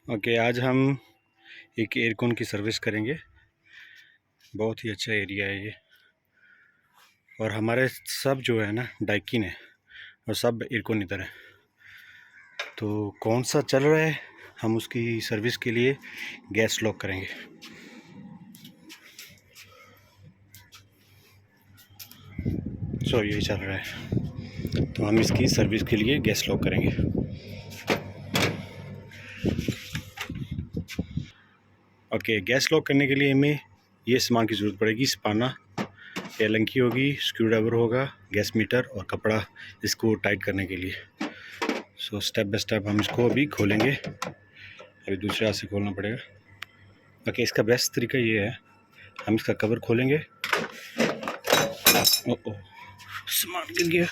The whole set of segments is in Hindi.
ओके, आज हम एक एयरकॉन की सर्विस करेंगे। बहुत ही अच्छा एरिया है ये, और हमारे सब जो है ना डाइकिन है और सब एयरकॉन इधर है। तो कौन सा चल रहा है, हम उसकी सर्विस के लिए गैस लॉक करेंगे। यही चल रहा है, तो हम इसकी सर्विस के लिए गैस लॉक करेंगे। ओके, गैस लॉक करने के लिए हमें ये सामान की ज़रूरत पड़ेगी। स्पाना, एलंकी होगी, स्क्रूड्राइवर होगा, गैस मीटर और कपड़ा इसको टाइट करने के लिए। स्टेप बाय स्टेप हम इसको अभी खोलेंगे। अभी दूसरे हाथ से खोलना पड़ेगा। ओके, इसका बेस्ट तरीका ये है, हम इसका कवर खोलेंगे। ओह, सामान गिर गया।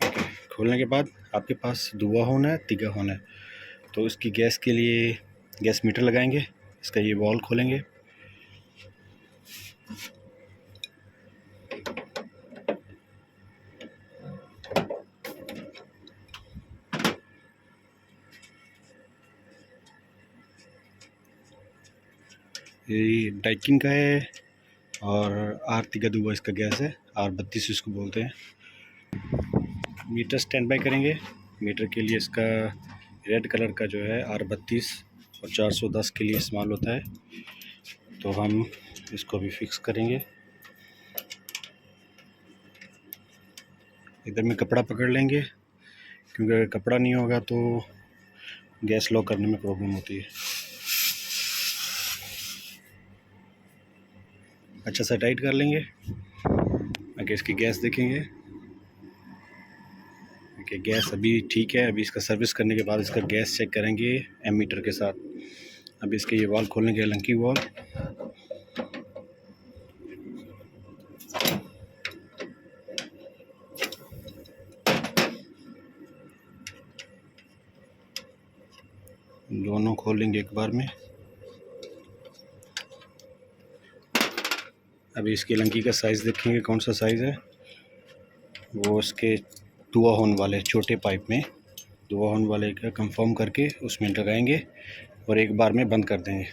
ओके, खोलने के बाद आपके पास दुआ होना है, तिगा होना है। तो इसकी गैस के लिए गैस मीटर लगाएंगे। इसका ये वॉल खोलेंगे। ये डाइकिन का है और R-तिगा दुआ इसका गैस है। R-32 इसको बोलते हैं। मीटर स्टैंड बाई करेंगे। मीटर के लिए इसका रेड कलर का जो है R-32 और 410 के लिए इस्तेमाल होता है। तो हम इसको भी फिक्स करेंगे। इधर में कपड़ा पकड़ लेंगे, क्योंकि अगर कपड़ा नहीं होगा तो गैस लॉक करने में प्रॉब्लम होती है। अच्छा सा टाइट कर लेंगे। आगे इसकी गैस देखेंगे। ओके, गैस अभी ठीक है। अभी इसका सर्विस करने के बाद इसका गैस चेक करेंगे एमीटर के साथ। अभी इसके ये वॉल खोलने के लंकी वॉल। दोनों खोलेंगे एक बार में। अभी इसकी लंकी का साइज़ देखेंगे कौन सा साइज़ है। वो इसके दुआ होने वाले छोटे पाइप में दुआ होने वाले का कंफर्म करके उसमें लगाएंगे और एक बार में बंद कर देंगे।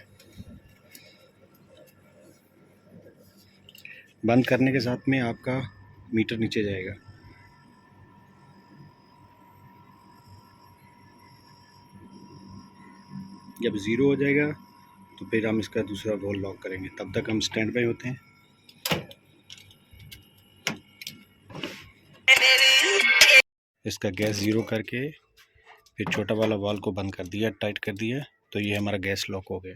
बंद करने के साथ में आपका मीटर नीचे जाएगा। जब ज़ीरो हो जाएगा तो फिर हम इसका दूसरा वॉल लॉक करेंगे। तब तक हम स्टैंड बाय होते हैं। इसका गैस ज़ीरो करके फिर छोटा वाला वॉल को बंद कर दिया, टाइट कर दिया, तो ये हमारा गैस लॉक हो गया।